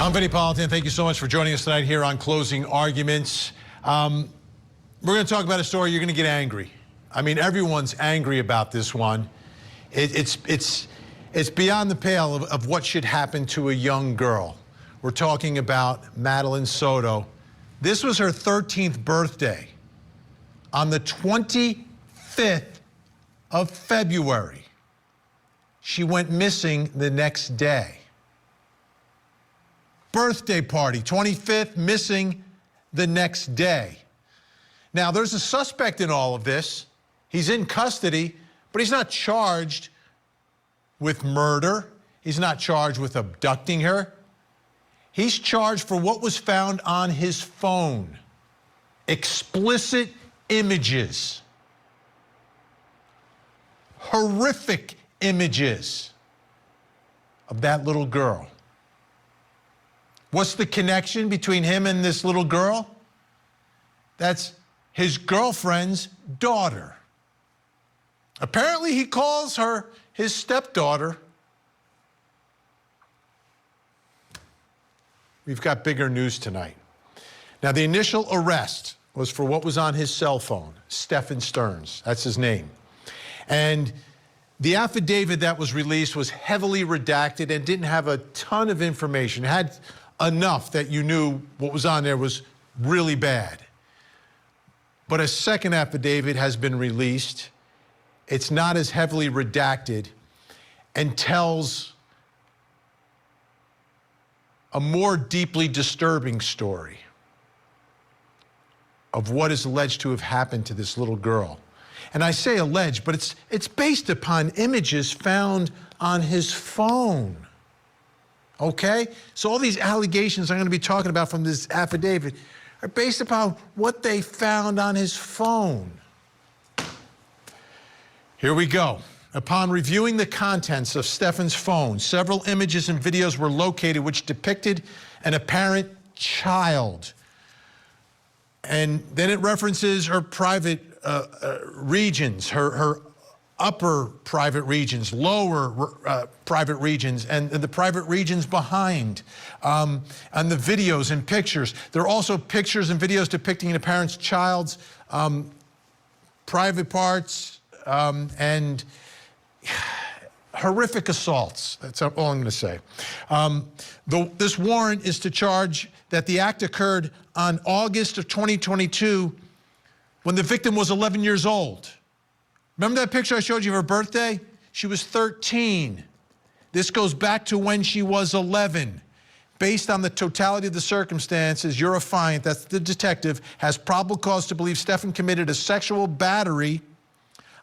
I'm Vinnie Politan. Thank you so much for joining us tonight here on Closing Arguments. We're going to talk about a story you're going to get angry. I mean, everyone's angry about this one. It's beyond the pale of what should happen to a young girl. We're talking about Madeline Soto. This was her 13th birthday. On the 25th of February, she went missing the next day. Birthday party, 25th, missing the next day. Now, there's a suspect in all of this. He's in custody, but he's not charged with murder. He's not charged with abducting her. He's charged for what was found on his phone. Explicit images. Horrific images of that little girl. What's the connection between him and this little girl? That's his girlfriend's daughter. Apparently, he calls her his stepdaughter. We've got bigger news tonight. Now, the initial arrest was for what was on his cell phone, Stephan Sterns. That's his name. And the affidavit that was released was heavily redacted and didn't have a ton of information. It had enough that you knew what was on there was really bad. But a second affidavit has been released. It's not as heavily redacted and tells a more deeply disturbing story of what is alleged to have happened to this little girl. And I say alleged, but it's based upon images found on his phone. Okay? So all these allegations I'm going to be talking about from this affidavit are based upon what they found on his phone. Here we go. Upon reviewing the contents of Stephan's phone, several images and videos were located which depicted an apparent child. And then it references her private regions, her upper private regions, lower private regions, and the private regions behind, and the videos and pictures. There are also pictures and videos depicting an apparent child's private parts and horrific assaults. That's all I'm going to say. This warrant is to charge that the act occurred on August of 2022 when the victim was 11 years old. Remember that picture I showed you of her birthday? She was 13. This goes back to when she was 11. Based on the totality of the circumstances, your affiant, that's the detective, has probable cause to believe Stephan committed a sexual battery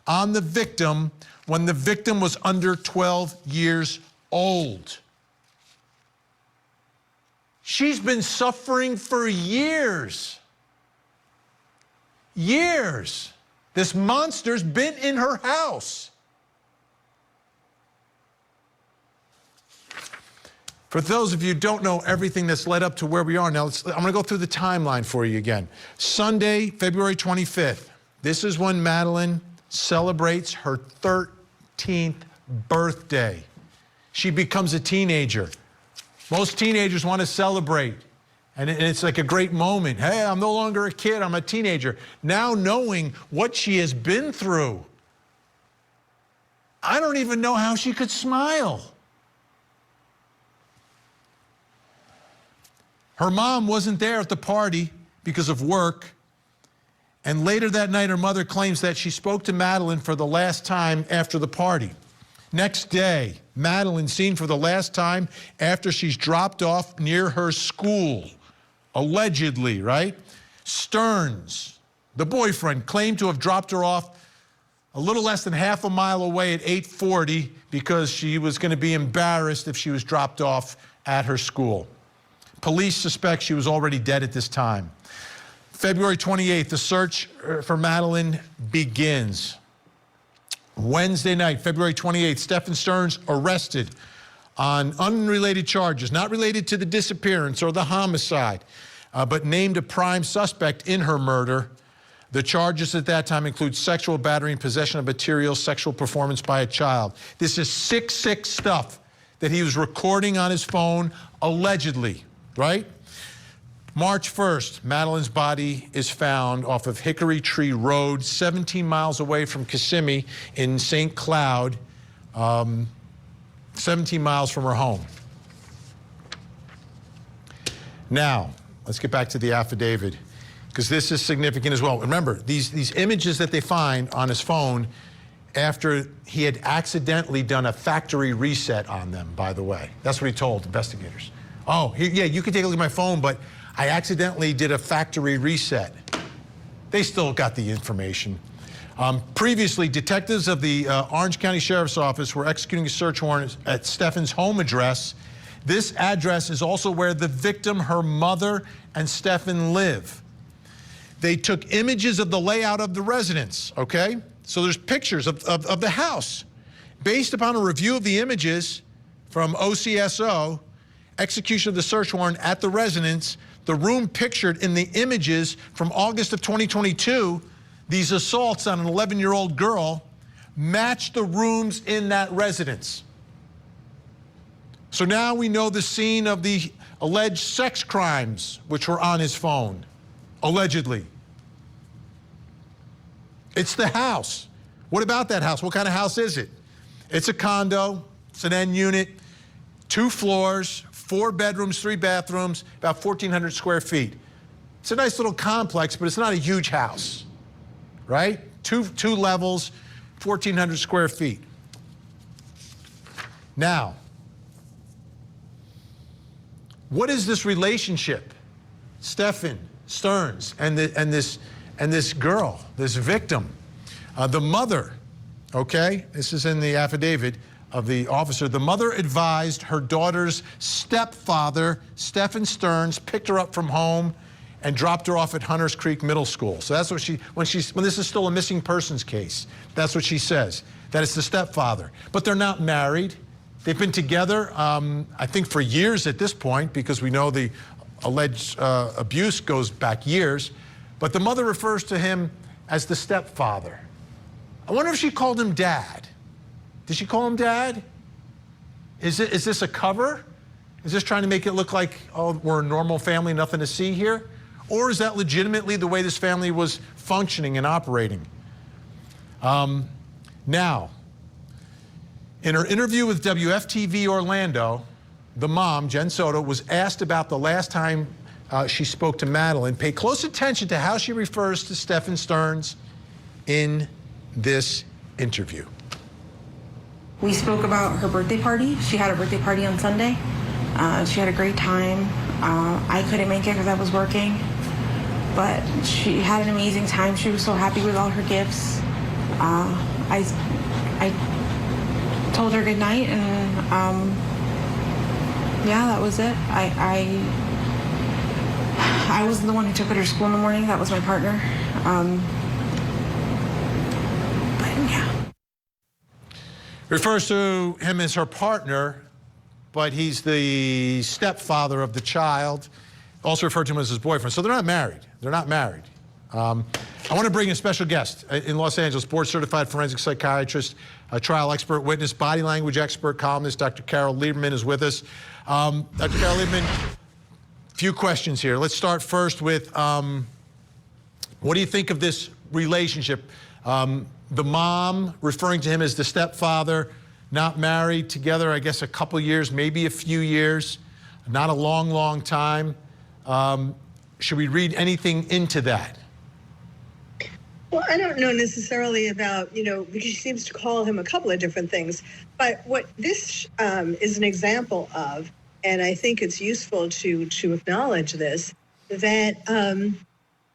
on the victim when the victim was under 12 years old. She's been suffering for years. Years. This monster's been in her house. For those of you who don't know everything that's led up to where we are now, I'm going to go through the timeline for you again. Sunday, February 25th. This is when Madeline celebrates her 13th birthday. She becomes a teenager. Most teenagers want to celebrate. And it's like a great moment. Hey, I'm no longer a kid, I'm a teenager. Now knowing what she has been through, I don't even know how she could smile. Her mom wasn't there at the party because of work. And later that night, her mother claims that she spoke to Madeline for the last time after the party. Next day, Madeline seen for the last time after she's dropped off near her school. Allegedly, right? Sterns, the boyfriend, claimed to have dropped her off a little less than half a mile away at 8:40 because she was going to be embarrassed if she was dropped off at her school. Police suspect she was already dead at this time. February 28th, the search for Madeline begins. Wednesday night, February 28th, Stephan Sterns arrested on unrelated charges, not related to the disappearance or the homicide, but named a prime suspect in her murder. The charges at that time include sexual battery and possession of material, sexual performance by a child. This is sick stuff that he was recording on his phone, allegedly. right? March 1st, Madeline's body is found off of Hickory Tree Road, 17 miles away from Kissimmee in St. Cloud, 17 miles from her home. Now, let's get back to the affidavit, because this is significant as well. Remember, these images that they find on his phone after he had accidentally done a factory reset on them, by the way. That's what he told investigators. Oh, yeah, you can take a look at my phone, but I accidentally did a factory reset. They still got the information. Previously, detectives of the Orange County Sheriff's Office were executing a search warrant at Stephan's home address. This address is also where the victim, her mother, and Stephan live. They took images of the layout of the residence, okay? So there's pictures of the house. Based upon a review of the images from OCSO, execution of the search warrant at the residence, the room pictured in the images from August of 2022, these assaults on an 11-year-old girl, match the rooms in that residence. So now we know the scene of the alleged sex crimes which were on his phone, allegedly. It's the house. What about that house? What kind of house is it? It's a condo, it's an end unit, 2 floors, 4 bedrooms, 3 bathrooms, about 1,400 square feet. It's a nice little complex, but it's not a huge house, right? Two levels, 1,400 square feet. Now, what is this relationship, Stephan Sterns and this girl, this victim? The mother, okay, this is in the affidavit of the officer. The mother advised her daughter's stepfather, Stephan Sterns, picked her up from home and dropped her off at Hunters Creek Middle School. So that's what when this is still a missing persons case, that's what she says, that it's the stepfather. But they're not married. They've been together, I think, for years at this point, because we know the alleged abuse goes back years. But the mother refers to him as the stepfather. I wonder if she called him dad. Did she call him dad? Is this a cover? Is this trying to make it look like, oh, we're a normal family, nothing to see here? Or is that legitimately the way this family was functioning and operating? Now, in her interview with WFTV Orlando, the mom, Jen Soto, was asked about the last time she spoke to Madeline. Pay close attention to how she refers to Stephan Sterns in this interview. We spoke about her birthday party. She had a birthday party on Sunday. She had a great time. I couldn't make it because I was working, but she had an amazing time. She was so happy with all her gifts. I told her good night, and yeah, that was it. I wasn't the one who took her to school in the morning. That was my partner. But yeah. Refers to him as her partner, but he's the stepfather of the child. Also referred to him as his boyfriend. So they're not married. They're not married. I want to bring in a special guest in Los Angeles, board-certified forensic psychiatrist, a trial expert witness, body language expert, columnist. Dr. Carol Lieberman is with us. Dr. Carol Lieberman, a few questions here. Let's start first with, what do you think of this relationship? The mom referring to him as the stepfather, not married, together, I guess, a couple years, maybe a few years, not a long, long time. Should we read anything into that? Well, I don't know necessarily about, because she seems to call him a couple of different things. But what this is an example of, and I think it's useful to acknowledge this, that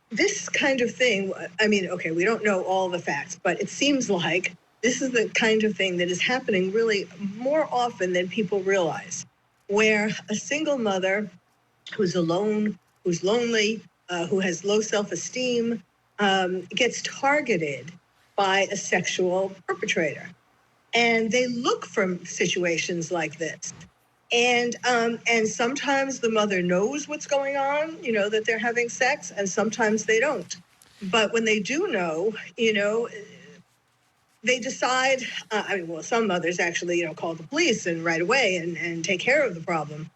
this kind of thing, okay, we don't know all the facts, but it seems like this is the kind of thing that is happening really more often than people realize, where a single mother who's alone, who's lonely, who has low self-esteem, gets targeted by a sexual perpetrator. And they look for situations like this. And sometimes the mother knows what's going on, that they're having sex, and sometimes they don't. But when they do know, they decide, some mothers actually, call the police and right away and take care of the problem.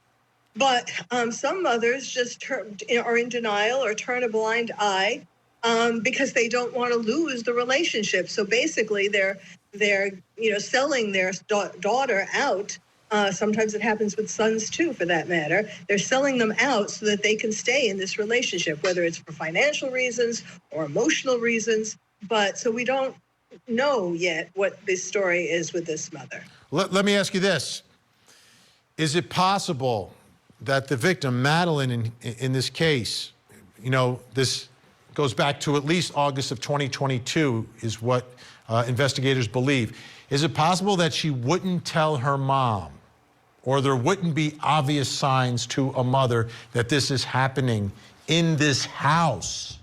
But some mothers just are in denial or turn a blind eye because they don't want to lose the relationship. So basically, they're selling their daughter out. Sometimes it happens with sons too, for that matter. They're selling them out so that they can stay in this relationship, whether it's for financial reasons or emotional reasons. But so we don't know yet what this story is with this mother. Let me ask you this. Is it possible that the victim, Madeline, in this case, this goes back to at least August of 2022 is what investigators believe. Is it possible that she wouldn't tell her mom, or there wouldn't be obvious signs to a mother that this is happening in this house?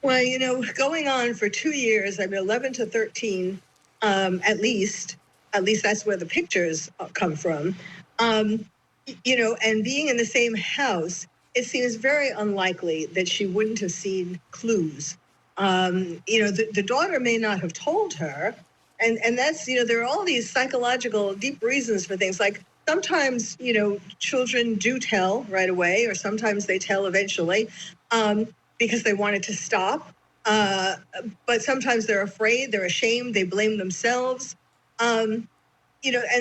Well, going on for 2 years, 11 to 13, at least that's where the pictures come from, and being in the same house, it seems very unlikely that she wouldn't have seen clues. The daughter may not have told her, and that's, there are all these psychological deep reasons for things. Like sometimes, children do tell right away, or sometimes they tell eventually because they want it to stop. But sometimes they're afraid, they're ashamed, they blame themselves. And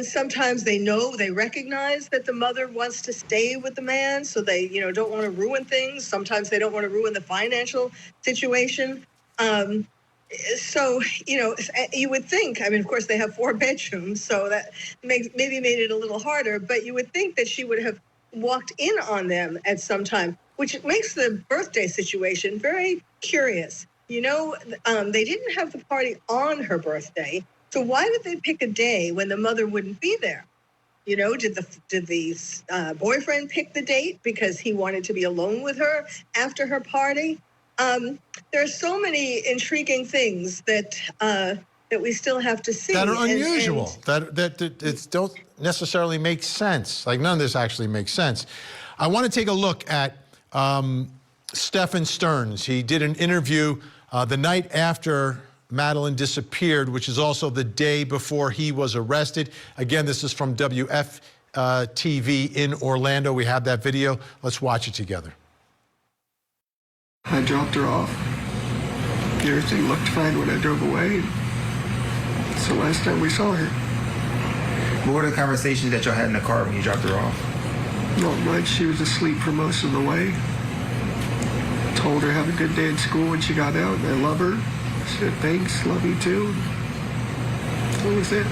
sometimes they recognize that the mother wants to stay with the man, so they, don't want to ruin things. Sometimes they don't want to ruin the financial situation. So, you would think, of course, they have 4 bedrooms, so that maybe made it a little harder, but you would think that she would have walked in on them at some time, which makes the birthday situation very curious. They didn't have the party on her birthday, so why would they pick a day when the mother wouldn't be there? Did the boyfriend pick the date because he wanted to be alone with her after her party? There are so many intriguing things that we still have to see. That are unusual, that don't necessarily make sense. Like, none of this actually makes sense. I want to take a look at Stephan Sterns. He did an interview the night after Madeline disappeared, which is also the day before he was arrested. Again, this is from WFTV in Orlando. We have that video. Let's watch it together. I dropped her off. Everything looked fine when I drove away. It's the last time we saw her. What were the conversations that y'all had in the car when you dropped her off? Not much. She was asleep for most of the way. Told her have a good day at school when she got out. I love her. I said thanks, love you too. That was it.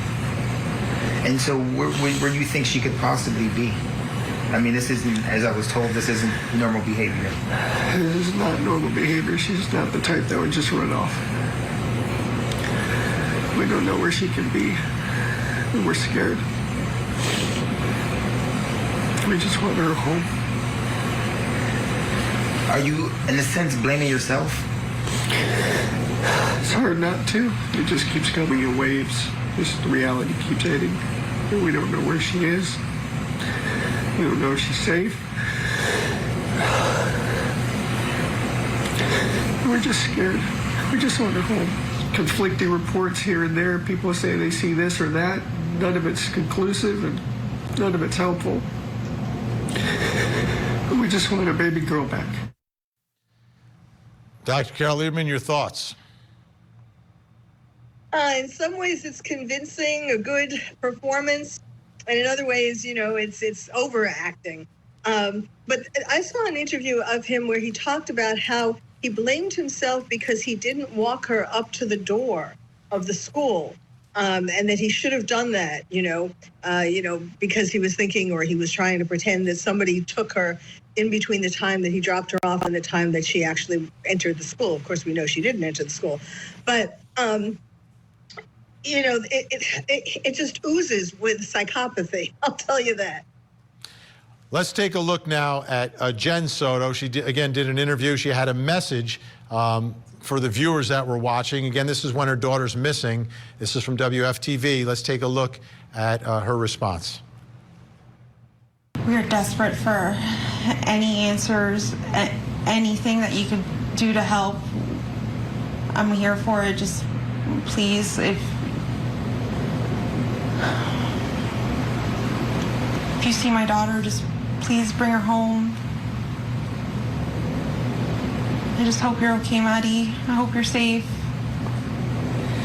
And so where do you think she could possibly be? This isn't, as I was told, this isn't normal behavior. This is not normal behavior. She's not the type that would just run off. We don't know where she can be. And we're scared. We just want her home. Are you, in a sense, blaming yourself? It's hard not to. It just keeps coming in waves. Just the reality keeps hitting. And we don't know where she is. We don't know if she's safe. We're just scared. We just want her home. Conflicting reports here and there. People say they see this or that. None of it's conclusive and none of it's helpful. We just want our baby girl back. Dr. Carol Lieberman, your thoughts? In some ways, it's convincing, a good performance. And in other ways, it's overacting. But I saw an interview of him where he talked about how he blamed himself because he didn't walk her up to the door of the school, and that he should have done that, because he was thinking, or he was trying to pretend that somebody took her in between the time that he dropped her off and the time that she actually entered the school. Of course, we know she didn't enter the school, but it just oozes with psychopathy. I'll tell you that. Let's take a look now at Jen Soto. She did an interview. She had a message for the viewers that were watching. Again, this is when her daughter's missing. This is from WFTV. Let's take a look at her response. We are desperate for any answers, anything that you could do to help. I'm here for it. Just please, if If you see my daughter, just please bring her home. I just hope you're okay, Maddie. I hope you're safe.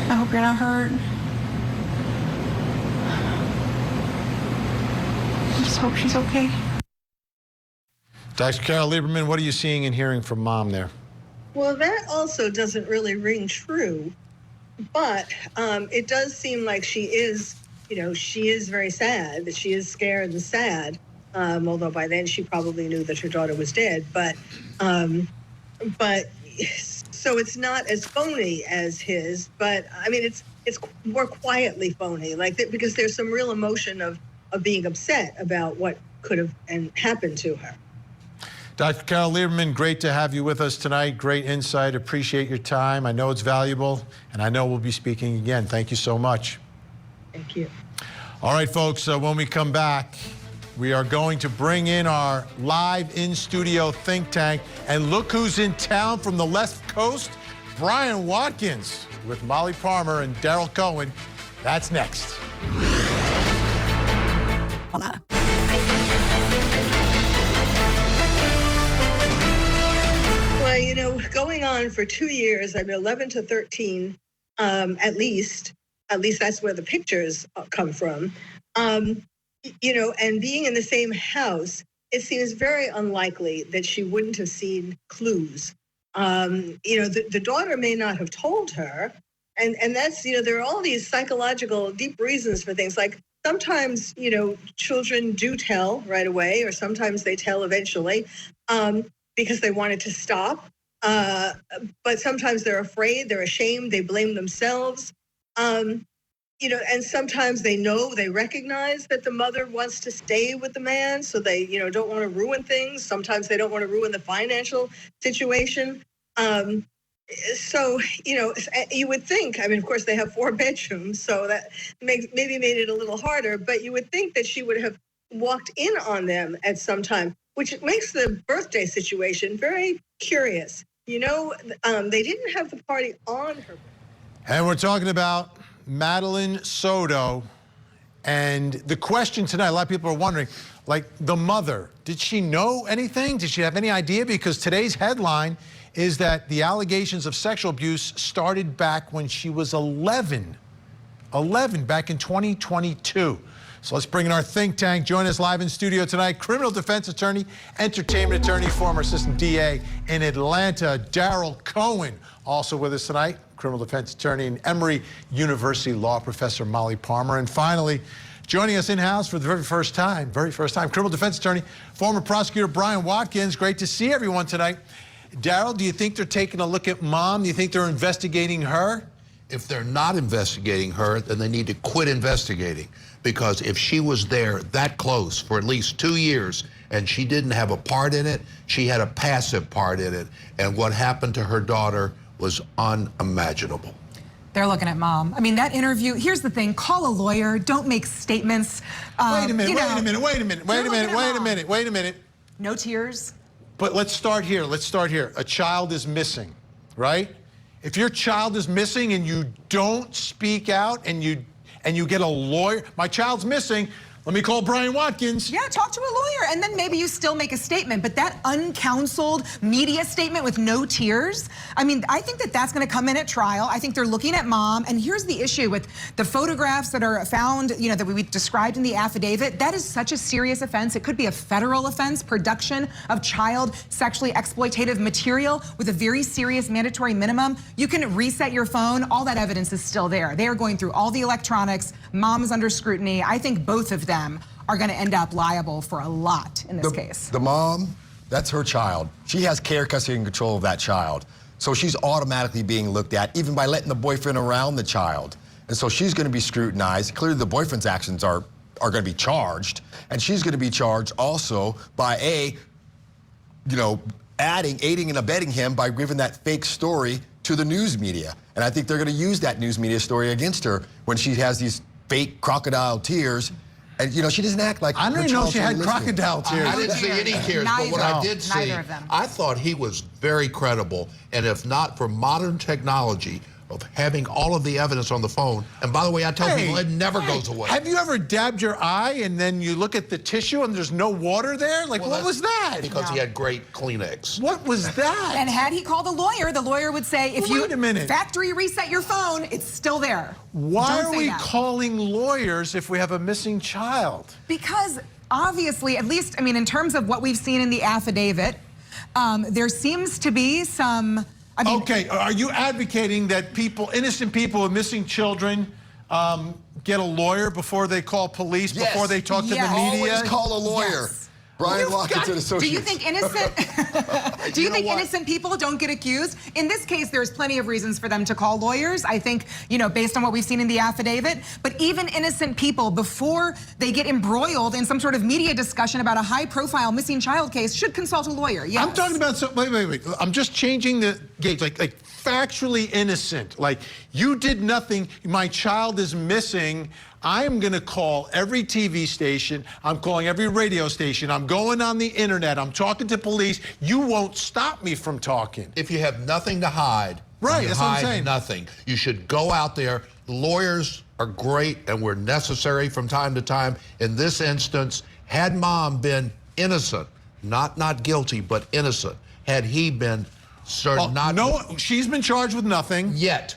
I hope you're not hurt. I just hope she's okay. Dr. Carol Lieberman, what are you seeing and hearing from Mom there? Well, that also doesn't really ring true, but it does seem like she is, she is very sad, that she is scared and sad, although by then she probably knew that her daughter was dead. But so it's not as phony as his, but I mean, it's more quietly phony, because there's some real emotion of being upset about what could have happened to her. Dr. Carol Lieberman, great to have you with us tonight. Great insight. Appreciate your time. I know it's valuable, and I know we'll be speaking again. Thank you so much. Thank you. All right, folks, when we come back, we are going to bring in our live in-studio think tank, and look who's in town from the left coast, Brian Watkins, with Molly Palmer and Daryl Cohen. That's next. Well, going on for 2 years, 11 to 13, at least that's where the pictures come from, and being in the same house, it seems very unlikely that she wouldn't have seen clues. The daughter may not have told her, and that's, there are all these psychological deep reasons for things. Like sometimes, children do tell right away, or sometimes they tell eventually, because they want it to stop. But sometimes they're afraid, they're ashamed, they blame themselves. And sometimes they recognize that the mother wants to stay with the man, so they, don't want to ruin things. Sometimes they don't want to ruin the financial situation. So, you would think, of course they have 4 bedrooms, so that maybe made it a little harder, but you would think that she would have walked in on them at some time, which makes the birthday situation very curious. They didn't have the party on her. And we're talking about Madeline Soto. And the question tonight, a lot of people are wondering, the mother, did she know anything? Did she have any idea? Because today's headline is that the allegations of sexual abuse started back when she was 11, back in 2022. So let's bring in our think tank. Join us live in studio tonight, criminal defense attorney, entertainment attorney, former assistant DA in Atlanta, Daryl Cohen. Also with us tonight, criminal defense attorney and Emory University law professor Molly Palmer. And finally, joining us in-house for the very first time, criminal defense attorney, former prosecutor Brian Watkins. Great to see everyone tonight. Daryl, do you think they're taking a look at Mom? Do you think they're investigating her? If they're not investigating her, then they need to quit investigating. Because if she was there that close for at least 2 years and she didn't have a part in it, she had a passive part in it. And what happened to her daughter was unimaginable. They're looking at Mom. That interview, here's the thing, call a lawyer, don't make statements. Wait a minute. No tears. But let's start here. A child is missing, right? If your child is missing and you don't speak out and you get a lawyer, my child's missing, let me call Brian Watkins. Yeah, talk to a lawyer, and then maybe you still make a statement. But that uncounseled media statement with no tears, I think that's going to come in at trial. I think they're looking at Mom, and here's the issue with the photographs that are found, that we described in the affidavit. That is such a serious offense. It could be a federal offense, production of child sexually exploitative material with a very serious mandatory minimum. You can reset your phone. All that evidence is still there. They are going through all the electronics. Mom is under scrutiny. I think both of them are going to end up liable for a lot in this case. The mom, that's her child. She has care, custody, and control of that child. So she's automatically being looked at, even by letting the boyfriend around the child. And so she's going to be scrutinized. Clearly, the boyfriend's actions are going to be charged. And she's going to be charged also by aiding and abetting him by giving that fake story to the news media. And I think they're going to use that news media story against her when she has these fake crocodile tears. And, she doesn't act like I don't even know if she had crocodile tears. I didn't see any tears, but what I did see, Neither of them. I thought he was very credible. And if not for modern technology, of having all of the evidence on the phone. And by the way, I tell people it never goes away. Have you ever dabbed your eye and then you look at the tissue and there's no water there? Like, Well, what was that? Because he had great Kleenex. What was that? And had he called the lawyer would say, if Wait a minute. factory reset your phone, it's still there. Why Don't are say we that. calling lawyers if we have a missing child? Because obviously, at least, I mean, in terms of what we've seen in the affidavit, there seems to be some, I mean, Okay, are you advocating that people, innocent people with missing children, get a lawyer before they call police, Yes. before they talk to Yes. the media? Always call a lawyer. Yes. Brian Lockett and do you think innocent do you think what? innocent people don't get accused? In this case, there's plenty of reasons for them to call lawyers. I think, you know, based on what we've seen in the affidavit, but even innocent people, before they get embroiled in some sort of media discussion about a high-profile missing child case, should consult a lawyer. Yes. I'm talking about, wait. I'm just changing the gauge, like factually innocent. Like, you did nothing, my child is missing. I'm gonna call every TV station, I'm calling every radio station, I'm going on the internet, I'm talking to police. You won't stop me from talking. If you have nothing to hide, Right, you that's what I'm hide saying. nothing. You should go out there. Lawyers are great and were necessary from time to time. In this instance, had mom been innocent, not guilty, but innocent, had he been She's been charged with nothing. Yet.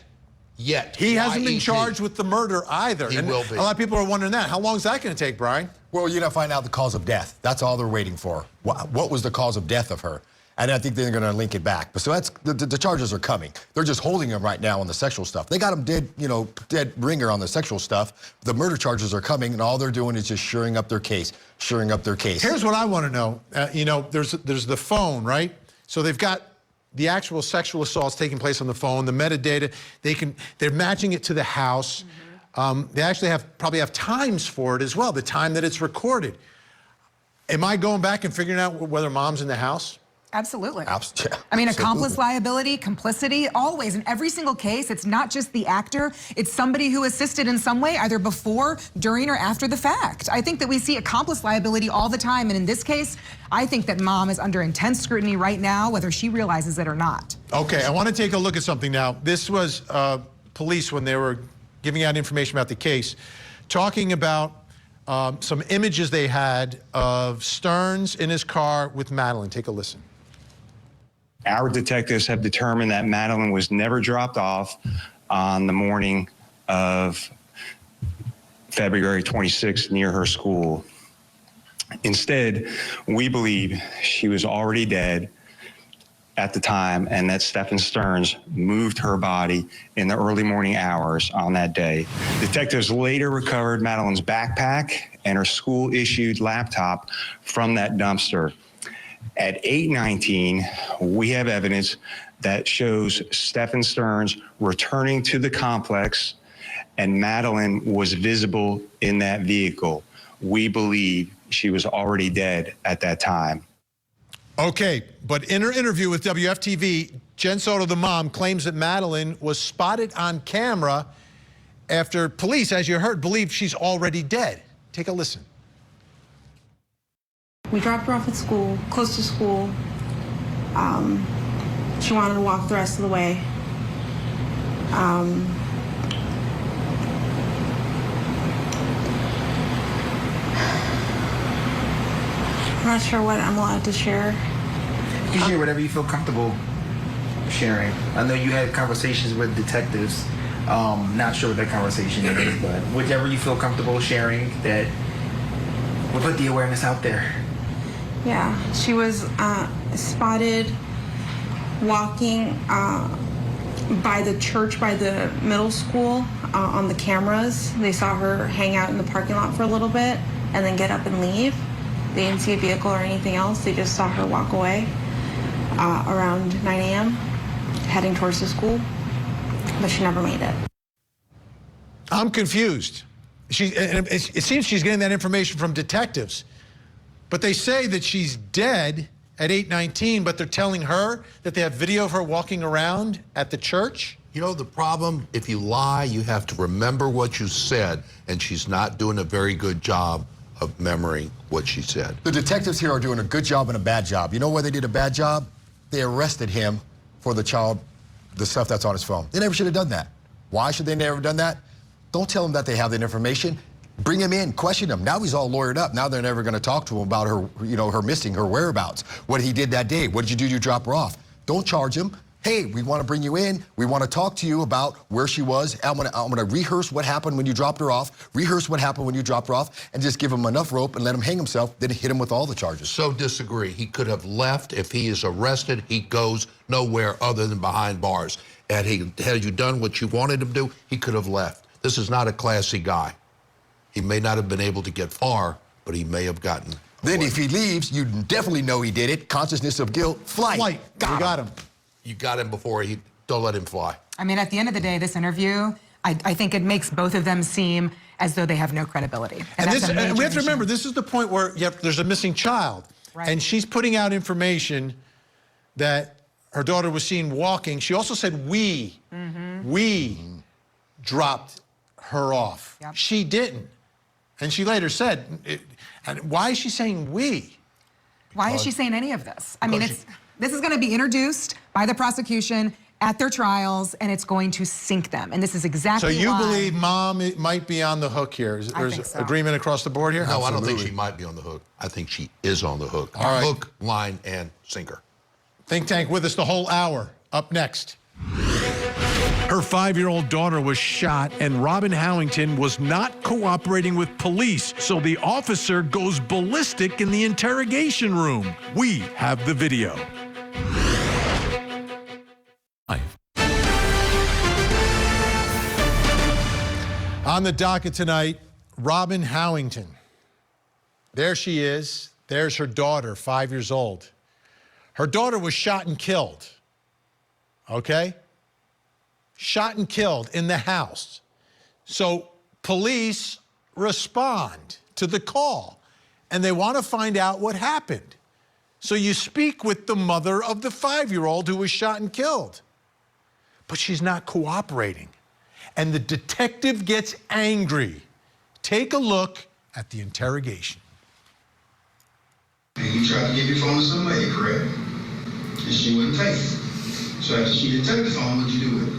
He hasn't been YET. charged with the murder either. He And will be. a lot of people are wondering that. How long is that going to take, Brian? Well, you're going to find out the cause of death. That's all they're waiting for. What was the cause of death of her? And I think they're going to link it back. But so that's the charges are coming. They're just holding him right now on the sexual stuff. They got him dead ringer on the sexual stuff. The murder charges are coming, and all they're doing is just shoring up their case. Here's what I want to know. There's the phone, right? So they've got the actual sexual assaults taking place on the phone, the metadata. They're matching it to the house. They actually probably have times for it as well, the time that it's recorded. Am I going back and figuring out whether mom's in the house? Absolutely. Yeah, I mean, absolutely. accomplice liability, complicity, always. In every single case, it's not just the actor, it's somebody who assisted in some way, either before, during, or after the fact. I think that we see accomplice liability all the time, and in this case, I think that mom is under intense scrutiny right now, whether she realizes it or not. Okay, I want to take a look at something now. This was police when they were giving out information about the case, talking about some images they had of Sterns in his car with Madeline. Take a listen. Our detectives have determined that Madeline was never dropped off on the morning of February 26th near her school. Instead, we believe she was already dead at the time and that Stephan Sterns moved her body in the early morning hours on that day. Detectives later recovered Madeline's backpack and her school-issued laptop from that dumpster. At 8:19, we have evidence that shows Stephan Sterns returning to the complex and Madeline was visible in that vehicle. We believe she was already dead at that time. Okay, but in her interview with WFTV, Jen Soto, the mom, claims that Madeline was spotted on camera after police, as you heard, believe she's already dead. Take a listen. We dropped her off at school, close to school. She wanted to walk the rest of the way. I'm not sure what I'm allowed to share. You can share whatever you feel comfortable sharing. I know you had conversations with detectives. Not sure what that conversation is, but whichever you feel comfortable sharing, that we'll put the awareness out there. Yeah, she was spotted walking by the church, by the middle school, on the cameras. They saw her hang out in the parking lot for a little bit and then get up and leave. They didn't see a vehicle or anything else. They just saw her walk away around 9 a.m., heading towards the school, but she never made it. I'm confused. It seems she's getting that information from detectives, but they say that she's dead at 8:19, but they're telling her that they have video of her walking around at the church. You know, the problem, if you lie, you have to remember what you said, and she's not doing a very good job of remembering what she said. The detectives here are doing a good job and a bad job. You know why they did a bad job? They arrested him for the child the stuff that's on his phone. They never should have done that. Why should they never have done that? Don't tell them that they have that information. Bring him in, question him. Now he's all lawyered up. Now they're never going to talk to him about her, her missing, her whereabouts. What he did that day. What did you do to drop her off? Don't charge him. Hey, we want to bring you in. We want to talk to you about where she was. I'm gonna rehearse what happened when you dropped her off. Rehearse what happened when you dropped her off, and just give him enough rope and let him hang himself. Then hit him with all the charges. So disagree. He could have left. If he is arrested, he goes nowhere other than behind bars. And had you done what you wanted him to do, he could have left. This is not a classy guy. He may not have been able to get far, but he may have gotten Then away. if he leaves, you definitely know he did it. Consciousness of guilt. Flight. We got him. You got him before don't let him fly. I mean, at the end of the day, this interview, I think it makes both of them seem as though they have no credibility. And that's a major we have to issue. remember, this is the point where there's a missing child. Right. And she's putting out information that her daughter was seen walking. She also said we dropped her off. Yep. She didn't. And she later said, and why is she saying we? Why is she saying any of this? I mean, this is going to be introduced by the prosecution at their trials, and it's going to sink them. And this is exactly So you why. believe Mom might be on the hook here? There's think so. agreement across the board here? No, I don't think Absolutely. she might be on the hook. I think she is on the hook. All right. Hook, line, and sinker. Think Tank with us the whole hour. Up next. Her 5-year-old daughter was shot, and Robin Howington was not cooperating with police, so the officer goes ballistic in the interrogation room. We have the video. On the docket tonight, Robin Howington. There she is. There's her daughter, 5 years old. Her daughter was shot and killed. Okay? Shot and killed in the house. So police respond to the call, and they want to find out what happened. So you speak with the mother of the 5-year-old who was shot and killed. But she's not cooperating. And the detective gets angry. Take a look at the interrogation. And you tried to give your phone to somebody, correct? And she wouldn't take it. So after she didn't take the phone, what'd you do with it?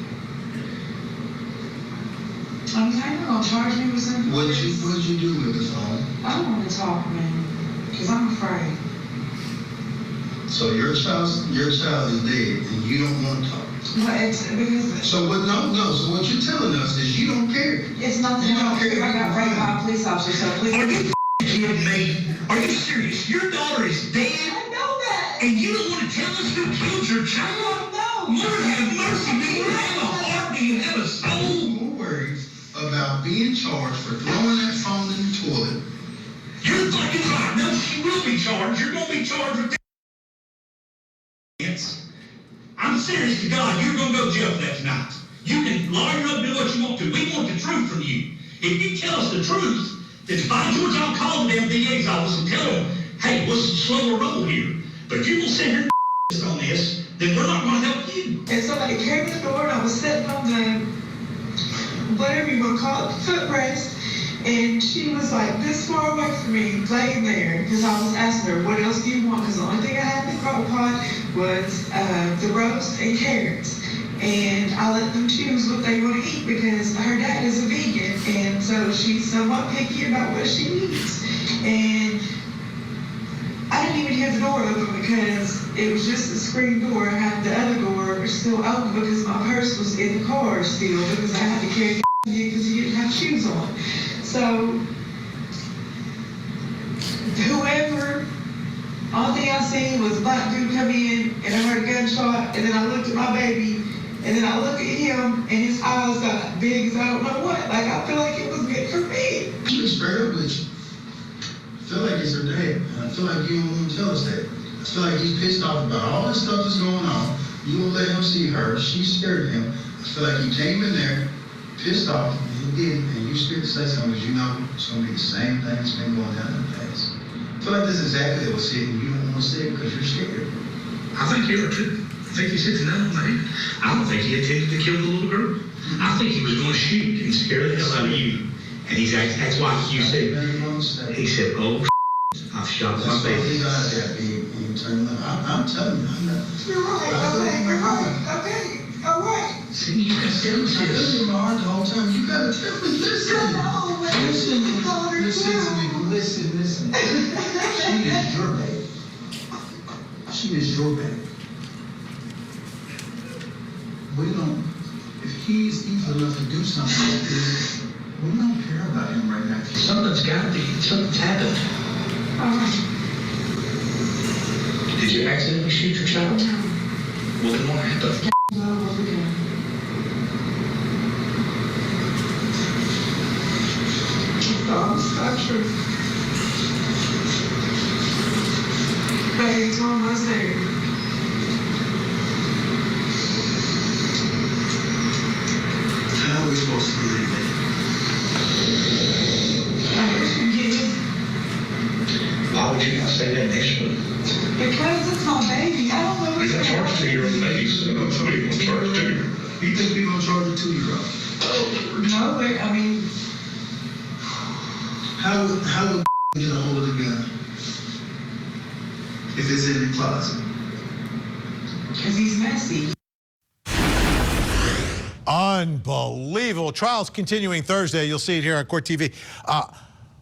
I mean, how you gonna charge me with something? What'd you do with the phone? I don't want to talk, man, because I'm afraid. So your child is dead, and you don't want to talk. But it's because So what? No. So what you're telling us is you don't care. it's nothing. You don't care. I got raped by a police officer, so please. Are you kidding me? Are you serious? Your daughter is dead, I know that. and you don't want to tell us who killed your child? No. Lord have mercy, do you have a heart? Do you have a soul? More worried about being charged for throwing that phone in the toilet. You're fucking right. No, she will be charged. You're going to be charged with this. I'm serious to God. You're going to go to jail for that tonight. You can lawyer up, do what you want to. We want the truth from you. If you tell us the truth, then by George, I'll call the damn DA's office and tell them, hey, what's the slower roll here? But if you will sit here and on this, then we're not going to help you. And somebody came to the door, and I was sitting on the, whatever you want to call it, footrest, and she was like this far away from me, laying there, because I was asking her, what else do you want? Because the only thing I had in the crock pot was the roast and carrots. And I let them choose what they want to eat because her dad is a vegan, and so she's somewhat picky about what she eats. And I didn't even hear the door open because it was just a screen door. I had the other door still open because my purse was in the car still because I had to carry because he didn't have shoes on. So whoever, all thing I seen was a black dude come in, and I heard a gunshot, and then I looked at my baby, and then I look at him, and his eyes got big as I don't know what. Like, I feel like it was meant for me. She was straight up with you. I feel like it's her dad, and I feel like you don't want to tell us that. I feel like he's pissed off about all this stuff that's going on. You won't let him see her. She's scared of him. I feel like he came in there, pissed off, and he did, and you scared to say something because you know it's going to be the same thing that's been going down in the past. I feel like this is exactly what's hitting you. You don't want to say it because you're scared. I think you're true. I think he's hitting that on the head. I don't think he intended to kill the little girl. I think he was going to shoot and scare the hell out of you. And that's why you said, he said, oh, I've shot my That's why baby. he got that. I'm telling you, I'm not. You're right. Okay, you're right. Okay. All right. See, you can tell me. I listened in my heart the whole time. You gotta tell me. Listen. No, Listen to me. Listen. She is your baby. She is your baby. We don't. If he's evil enough to do something like this, we don't care about him right now. Something's gotta be. Something's happened. All right. Did you accidentally shoot your child? Well, then what happened? No, again. It's not true. Baby, Tom was there. How are we supposed to believe it? Why would you not say that initially? Because it's my baby. I don't know what's You're going gonna charge 2-year-old babies, so somebody gonna charge 2. You think we're gonna charge a 2-year-old? No, but I mean, How would get a hold of the gun if it's in the closet? because he's messy. Unbelievable. Trial's continuing Thursday. You'll see it here on Court TV.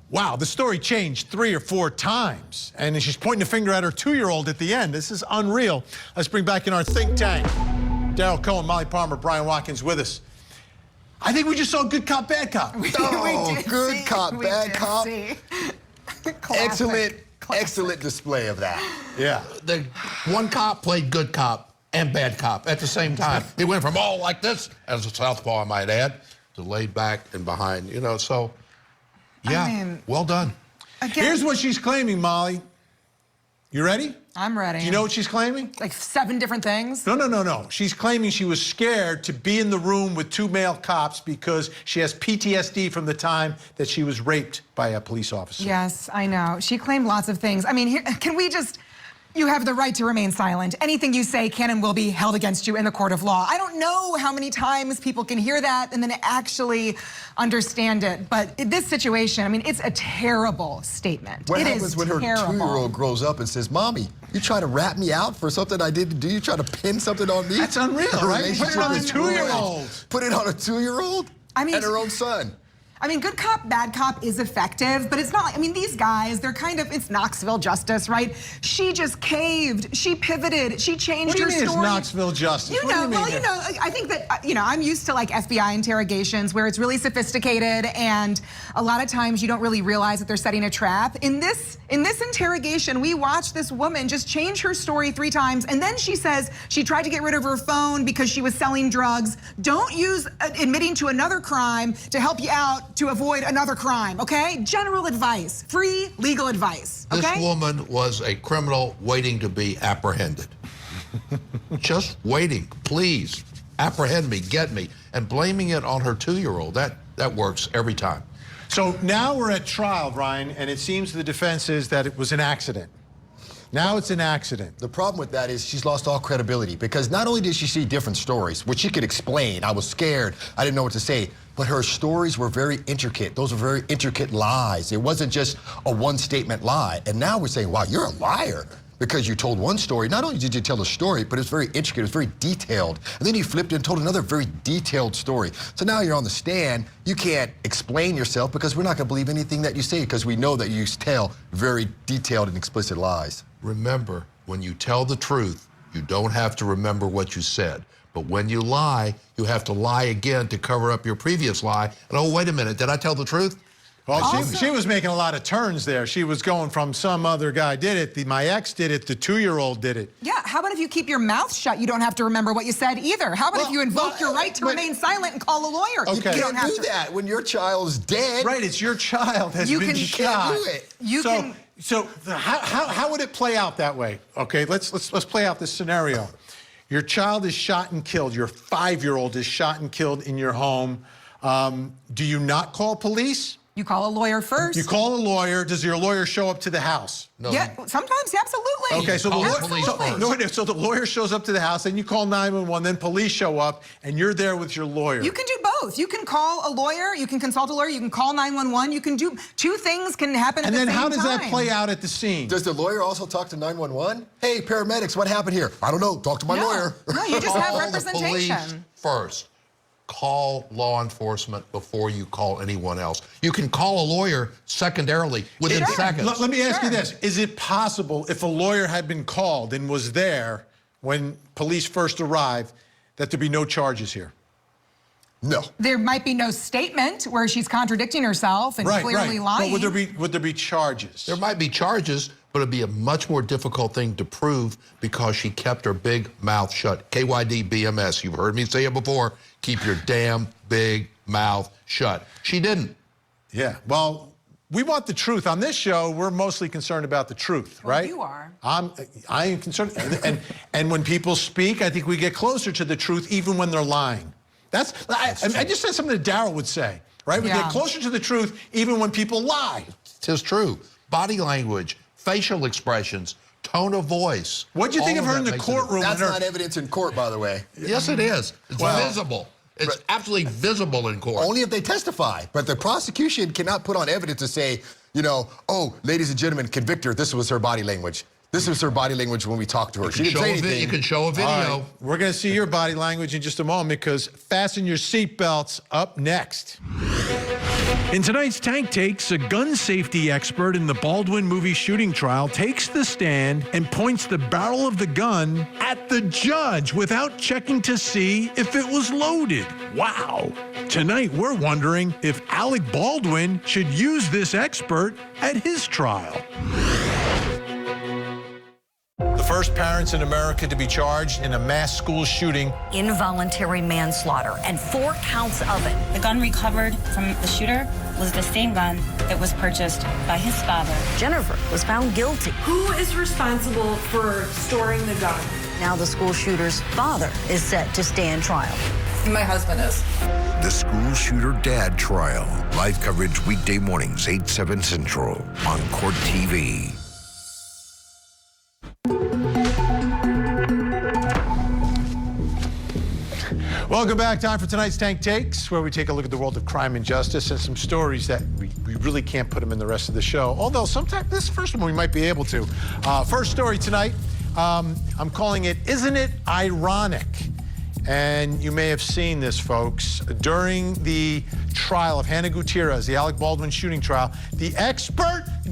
Wow, the story changed 3 or 4 times. And she's pointing a finger at her 2-year-old at the end. This is unreal. Let's bring back in our think tank. Daryl Cohen, Molly Palmer, Brian Watkins with us. I think we just saw good cop, bad cop. Good cop, bad cop. Excellent display of that. Yeah. The one cop played good cop and bad cop at the same time. He went from all like this, as a southpaw, I might add, to laid back and behind, you know, so, yeah, I mean, well done. Again, Here's what she's claiming, Molly. You ready? I'm ready. Do you know what she's claiming? Like 7 different things? No. She's claiming she was scared to be in the room with 2 male cops because she has PTSD from the time that she was raped by a police officer. Yes, I know. She claimed lots of things. I mean, here, can we just... You have the right to remain silent. Anything you say can and will be held against you in the court of law. I don't know how many times people can hear that and then actually understand it. But in this situation, I mean, it's a terrible statement. What It happens is when her terrible. 2-year-old grows up and says, "Mommy, you try to rat me out for something I didn't do? You try to pin something on me?" That's unreal, Her right? Put it relationship on a is 2-year-old. ruined. Put it on a 2-year-old? I mean, and her own son. I mean, good cop, bad cop is effective, but it's not, I mean, these guys, they're kind of, it's Knoxville justice, right? She just caved, she pivoted, she changed her story. What do you mean it's Knoxville justice? You What do know, you mean? well, you know, I think that, you know, I'm used to like FBI interrogations where it's really sophisticated and a lot of times you don't really realize that they're setting a trap. In this interrogation, we watched this woman just change her story 3 times and then she says she tried to get rid of her phone because she was selling drugs. Don't use admitting to another crime to help you out to avoid another crime, okay? General advice, free legal advice, okay? This woman was a criminal waiting to be apprehended. Just waiting, please, apprehend me, get me, and blaming it on her 2-year-old, that works every time. So now we're at trial, Ryan, and it seems the defense is that it was an accident. Now it's an accident. The problem with that is she's lost all credibility because not only did she see different stories, which she could explain, I was scared, I didn't know what to say, but her stories were very intricate. Those were very intricate lies. It wasn't just a one-statement lie. And now we're saying, wow, you're a liar because you told one story. Not only did you tell a story, but it's very intricate, it's very detailed. And then you flipped and told another very detailed story. So now you're on the stand, you can't explain yourself because we're not gonna believe anything that you say because we know that you tell very detailed and explicit lies. Remember, when you tell the truth, you don't have to remember what you said. But when you lie, you have to lie again to cover up your previous lie. And oh, wait a minute, did I tell the truth? Well, she was making a lot of turns there. She was going from some other guy did it, my ex did it, the 2-year-old did it. Yeah, how about if you keep your mouth shut, you don't have to remember what you said either? How about if you invoke your right to remain silent and call a lawyer? Okay. You can't do that when your child's dead. Right, it's your child has been shot. You can't do it. So how would it play out that way? Okay, let's play out this scenario. Your child is shot and killed. Your 5-year-old is shot and killed in your home. Do you not call police? You call a lawyer first. You call a lawyer. Does your lawyer show up to the house? No. Yeah, sometimes, absolutely. Okay, so the, Call lawyer, police first. so the lawyer shows up to the house, then you call 911, then police show up, and you're there with your lawyer. You can do both. You can call a lawyer, you can consult a lawyer, you can call 911, you can do, two things can happen at the same time. And then how does that play out at the scene? Does the lawyer also talk to 911? Hey, paramedics, what happened here? I don't know. Talk to my lawyer. No, you just have Call the representation. police first. Call law enforcement before you call anyone else. You can call a lawyer secondarily within seconds. Let me ask you this. Is it possible if a lawyer had been called and was there when police first arrived that there'd be no charges here? No. There might be no statement where she's contradicting herself and clearly lying. But would there be charges? There might be charges, but it'd be a much more difficult thing to prove because she kept her big mouth shut. KYD BMS, you've heard me say it before. Keep your damn big mouth shut. She didn't. Yeah, well, we want the truth. On this show, we're mostly concerned about the truth, Well, right? you are. I am concerned. And when people speak, I think we get closer to the truth even when they're lying. I just said something that Darryl would say, right? We get closer to the truth even when people lie. Tis true. Body language, facial expressions, tone of voice. What'd you think of her in the courtroom? That's not evidence in court, by the way. Yes, it is. It's visible. It's absolutely visible in court. Only if they testify. But the prosecution cannot put on evidence to say, you know, oh, ladies and gentlemen, convict her. This was her body language. This was her body language when we talked to her. She didn't say anything. You can show a video. All right, we're going to see your body language in just a moment because fasten your seatbelts up next. In tonight's Tank Takes, a gun safety expert in the Baldwin movie shooting trial takes the stand and points the barrel of the gun at the judge without checking to see if it was loaded. Wow. Tonight, we're wondering if Alec Baldwin should use this expert at his trial. The first parents in America to be charged in a mass school shooting. Involuntary manslaughter and 4 counts of it. The gun recovered from the shooter was the same gun that was purchased by his father. Jennifer was found guilty. Who is responsible for storing the gun? Now the school shooter's father is set to stand trial. My husband is. The school shooter dad trial. Live coverage weekday mornings, 8, 7 Central on Court TV. Welcome back. Time for tonight's Tank Takes, where we take a look at the world of crime and justice and some stories that we really can't put them in the rest of the show. Although sometimes this first one we might be able to. First story tonight, I'm calling it, Isn't It Ironic? And you may have seen this, folks. During the trial of Hannah Gutierrez, the Alec Baldwin shooting trial, the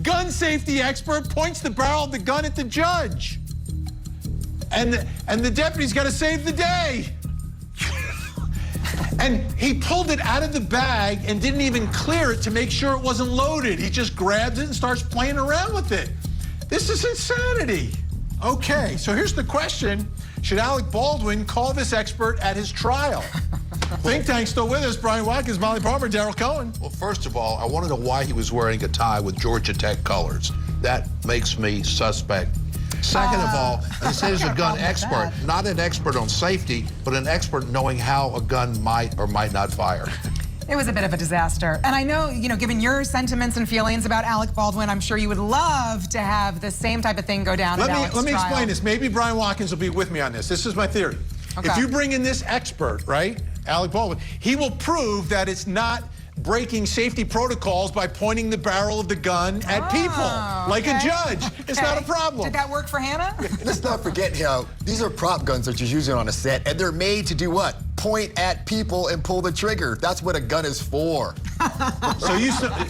gun safety expert, points the barrel of the gun at the judge. And the deputy's got to save the day. And he pulled it out of the bag and didn't even clear it to make sure it wasn't loaded. He just grabs it and starts playing around with it. This is insanity. Okay, so here's the question. Should Alec Baldwin call this expert at his trial? Think Tank still with us. Brian Watkins, Molly Palmer, Darryl Cohen. Well, first of all, I want to know why he was wearing a tie with Georgia Tech colors. That makes me suspect. Second of all, he says he's a gun expert, not an expert on safety, but an expert knowing how a gun might or might not fire. It was a bit of a disaster. And I know, given your sentiments and feelings about Alec Baldwin, I'm sure you would love to have the same type of thing go down at Alec's Let me trial. explain this. Maybe Brian Watkins will be with me on this. This is my theory. Okay. If you bring in this expert, right, Alec Baldwin, he will prove that it's not breaking safety protocols by pointing the barrel of the gun at people, like a judge. It's not a problem. Did that work for Hannah? Let's not forget, these are prop guns that you're using on a set, and they're made to do what? Point at people and pull the trigger. That's what a gun is for. So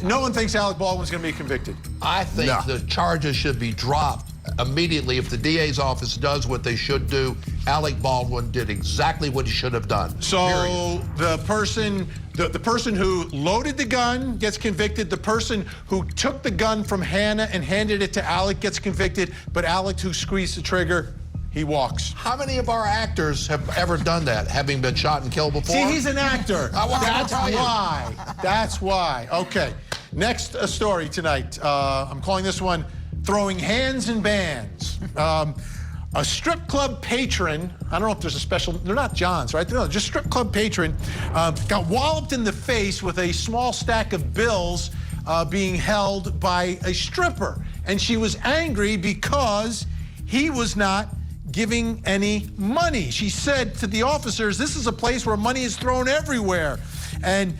no one thinks Alec Baldwin's going to be convicted? I think the charges should be dropped immediately. If the DA's office does what they should do, Alec Baldwin did exactly what he should have done. So the person who loaded the gun gets convicted. The person who took the gun from Hannah and handed it to Alec gets convicted. But Alec, who squeezed the trigger, he walks. How many of our actors have ever done that, having been shot and killed before? See, he's an actor. That's why. That's why. Okay. Next story tonight. I'm calling this one Throwing Hands and Bands. A strip club patron, I don't know if there's a special, they're not Johns, right? No, just strip club patron, got walloped in the face with a small stack of bills being held by a stripper. And she was angry because he was not giving any money. She said to the officers, this is a place where money is thrown everywhere. And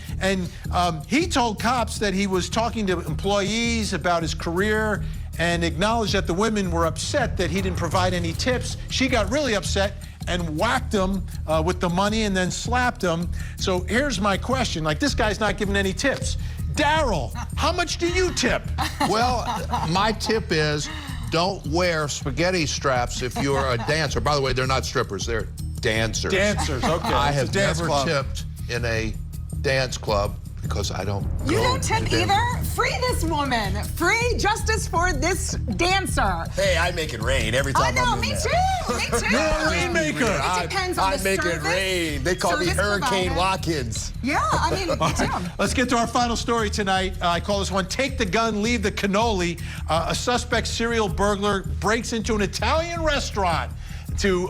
he told cops that he was talking to employees about his career and acknowledged that the women were upset that he didn't provide any tips. She got really upset and whacked him with the money and then slapped him. So here's my question. Like, this guy's not giving any tips. Daryl, how much do you tip? Well, my tip is don't wear spaghetti straps if you're a dancer. By the way, they're not strippers, they're dancers. Dancers, okay. I It's a have dance never club. tipped in a dance club because I don't You go don't to tip dance- either? Free this woman. Free justice for this dancer. Hey, I make it rain every I time know, I'm in me there. too, me too. You're a rainmaker. It depends on I the make service. it rain. They call me service Hurricane provider. Watkins. Yeah, I mean, me too. Let's get to our final story tonight. I call this one, Take the Gun, Leave the Cannoli. A suspect serial burglar breaks into an Italian restaurant to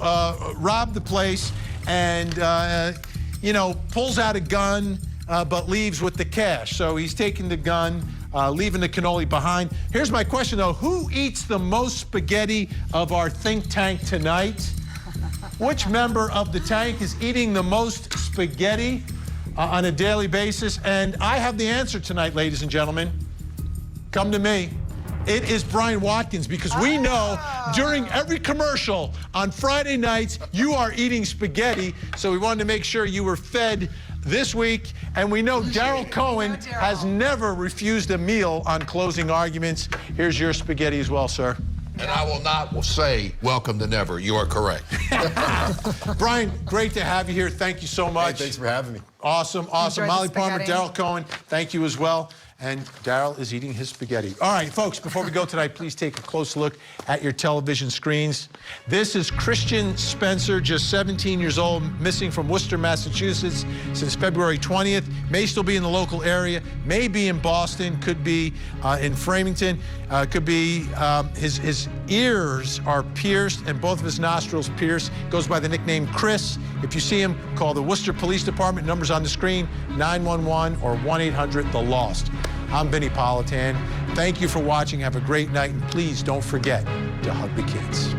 rob the place and, pulls out a gun, but leaves with the cash. So he's taking the gun, leaving the cannoli behind. Here's my question, though. Who eats the most spaghetti of our think tank tonight? Which member of the tank is eating the most spaghetti on a daily basis? And I have the answer tonight, ladies and gentlemen. Come to me. It is Brian Watkins, because we know during every commercial on Friday nights, you are eating spaghetti. So we wanted to make sure you were fed this week. And we know Daryl Cohen has never refused a meal on closing arguments. Here's your spaghetti as well, sir. And I will not say welcome to never. You are correct. Brian, great to have you here. Thank you so much. Hey, thanks for having me. Awesome, awesome. Enjoy the Molly Palmer, spaghetti. Daryl Cohen, thank you as well. And Daryl is eating his spaghetti. All right, folks, before we go tonight, please take a close look at your television screens. This is Christian Spencer, just 17 years old, missing from Worcester, Massachusetts since February 20th. May still be in the local area, may be in Boston, could be in Framingham, could be his ears are pierced and both of his nostrils pierced. Goes by the nickname Chris. If you see him, call the Worcester Police Department. Numbers on the screen, 911 or 1-800-THE-LOST. I'm Vinnie Politan. Thank you for watching. Have a great night, and please don't forget to hug the kids.